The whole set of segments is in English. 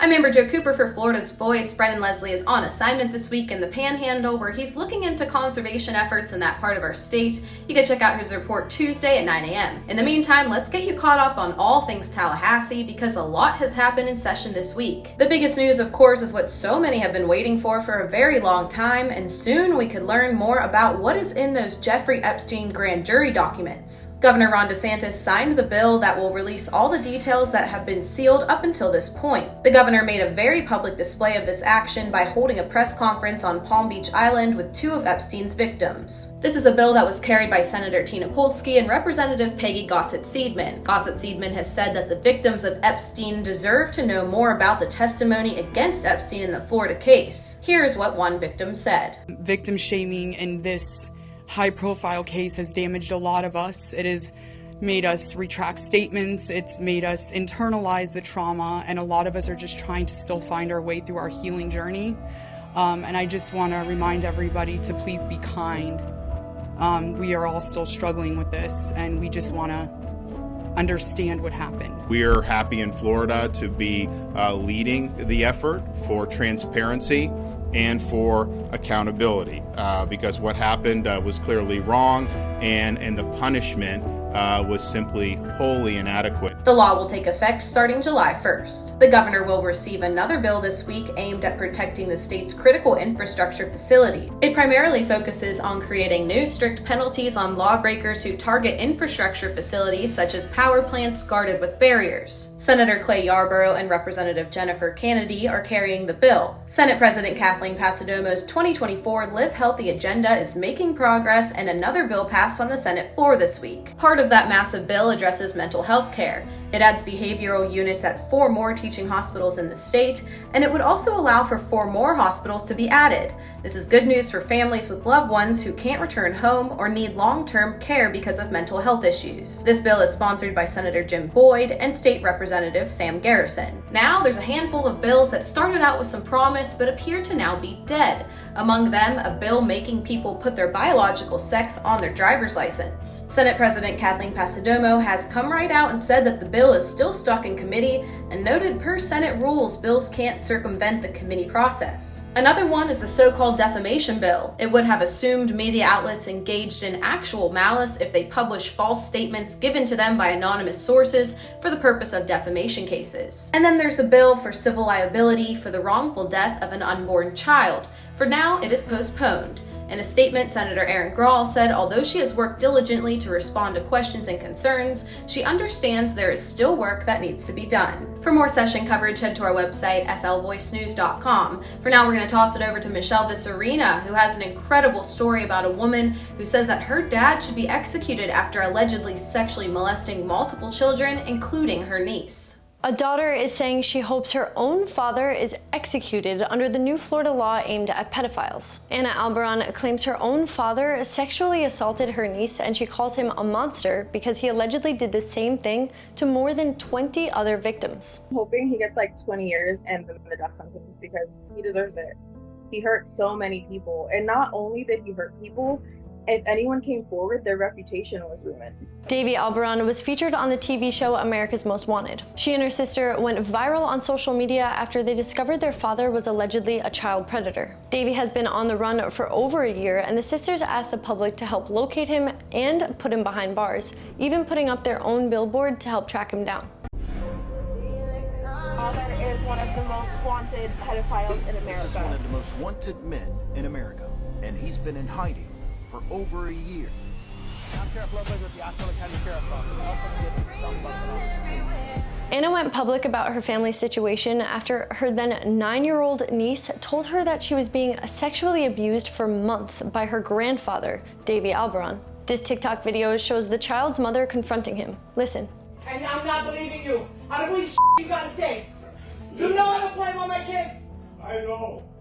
I'm Amber Jo Cooper for Florida's Voice. Brennan Leslie is on assignment this week in the Panhandle, where he's looking into conservation efforts in that part of our state. You can check out his report Tuesday at 9 a.m. In the meantime, let's get you caught up on all things Tallahassee, because a lot has happened in session this week. The biggest news, of course, is what so many have been waiting for a very long time, and soon we could learn more about what is in those Jeffrey Epstein grand jury documents. Governor Ron DeSantis signed the bill that will release all the details that have been sealed up until this point. The governor made a very public display of this action by holding a press conference on Palm Beach Island with two of Epstein's victims. This is a bill that was carried by Senator Tina Polsky and Representative Peggy Gossett-Seedman. Gossett-Seedman has said that the victims of Epstein deserve to know more about the testimony against Epstein in the Florida case. Here's what one victim said. Victim shaming in this high-profile case has damaged a lot of us. It has made us retract statements, it's made us internalize the trauma, and a lot of us are just trying to still find our way through our healing journey. And I just want to remind everybody to please be kind. We are all still struggling with this, and we just want to understand what happened. We are happy in Florida to be leading the effort for transparency and for accountability, because what happened was clearly wrong, and the punishment was simply wholly inadequate. The law will take effect starting July 1st. The governor will receive another bill this week aimed at protecting the state's critical infrastructure facility. It primarily focuses on creating new strict penalties on lawbreakers who target infrastructure facilities such as power plants guarded with barriers. Senator Clay Yarborough and Representative Jennifer Kennedy are carrying the bill. Senate President Kathleen Passidomo's 2024 Live Healthy agenda is making progress, and another bill passed on the Senate floor this week. Part of that massive bill addresses mental health care. It adds behavioral units at 4 more teaching hospitals in the state, and it would also allow for 4 more hospitals to be added. This is good news for families with loved ones who can't return home or need long-term care because of mental health issues. This bill is sponsored by Senator Jim Boyd and State Representative Sam Garrison. Now, there's a handful of bills that started out with some promise but appear to now be dead. Among them, a bill making people put their biological sex on their driver's license. Senate President Kathleen Passidomo has come right out and said that the bill is still stuck in committee, and noted per Senate rules, bills can't circumvent the committee process. Another one is the so-called defamation bill. It would have assumed media outlets engaged in actual malice if they publish false statements given to them by anonymous sources for the purpose of defamation cases. And then there's a bill for civil liability for the wrongful death of an unborn child. For now, it is postponed. In a statement, Senator Erin Grahl said although she has worked diligently to respond to questions and concerns, she understands there is still work that needs to be done. For more session coverage, head to our website, flvoicenews.com. For now, we're going to toss it over to Michelle Visserina, who has an incredible story about a woman who says that her dad should be executed after allegedly sexually molesting multiple children, including her niece. A daughter is saying she hopes her own father is executed under the new Florida law aimed at pedophiles. Anna Albaran claims her own father sexually assaulted her niece, and she calls him a monster because he allegedly did the same thing to more than 20 other victims. I'm hoping he gets like 20 years and then the death sentence, because he deserves it. He hurt so many people, and not only did he hurt people, if anyone came forward, their reputation was ruined. Davy Albaran was featured on the TV show America's Most Wanted. She and her sister went viral on social media after they discovered their father was allegedly a child predator. Davy has been on the run for over a year, and the sisters asked the public to help locate him and put him behind bars, even putting up their own billboard to help track him down. Ahmed is one of the most wanted pedophiles in America. This is one of the most wanted men in America, and he's been in hiding for over a year. Anna went public about her family's situation after her then 9-year-old niece told her that she was being sexually abused for months by her grandfather, Davy Albaran. This TikTok video shows the child's mother confronting him. Listen. And I'm not believing you. I don't believe you gotta say. You know I don't play with my kids.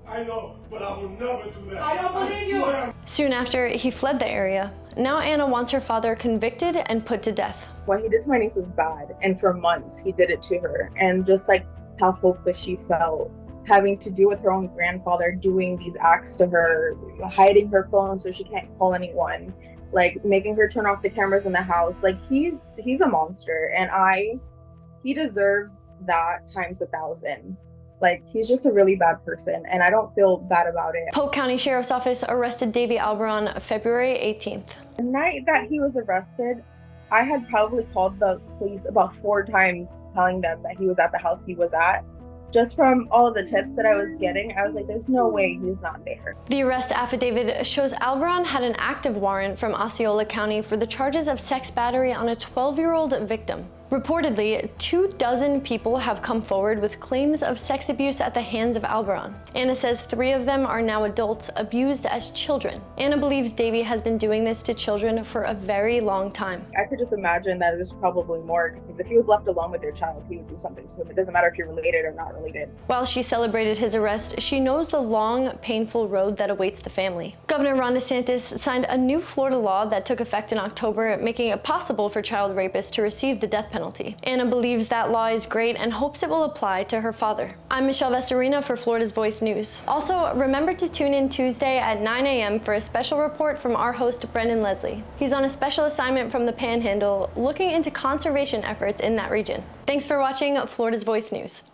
I know, but I will never do that. I don't believe you. Soon after, he fled the area. Now Anna wants her father convicted and put to death. What he did to my niece was bad, and for months he did it to her. And just like how hopeless she felt, having to deal with her own grandfather doing these acts to her, hiding her phone so she can't call anyone, like making her turn off the cameras in the house. Like he's a monster, and he deserves that times 1,000. Like, he's just a really bad person, and I don't feel bad about it. Polk County Sheriff's Office arrested Davy Alberon February 18th. The night that he was arrested, I had probably called the police about 4 times telling them that he was at the house he was at. Just from all of the tips that I was getting, I was like, there's no way he's not there. The arrest affidavit shows Alberon had an active warrant from Osceola County for the charges of sex battery on a 12-year-old victim. Reportedly, 24 people have come forward with claims of sex abuse at the hands of Alberon. Anna says 3 of them are now adults abused as children. Anna believes Davy has been doing this to children for a very long time. I could just imagine that there's probably more, because if he was left alone with your child, he would do something to him. It doesn't matter if you're related or not related. While she celebrated his arrest, she knows the long, painful road that awaits the family. Governor Ron DeSantis signed a new Florida law that took effect in October, making it possible for child rapists to receive the death penalty. Anna believes that law is great and hopes it will apply to her father. I'm Michelle Vesarina for Florida's Voice News. Also, remember to tune in Tuesday at 9 a.m. for a special report from our host, Brendan Leslie. He's on a special assignment from the Panhandle, looking into conservation efforts in that region. Thanks for watching Florida's Voice News.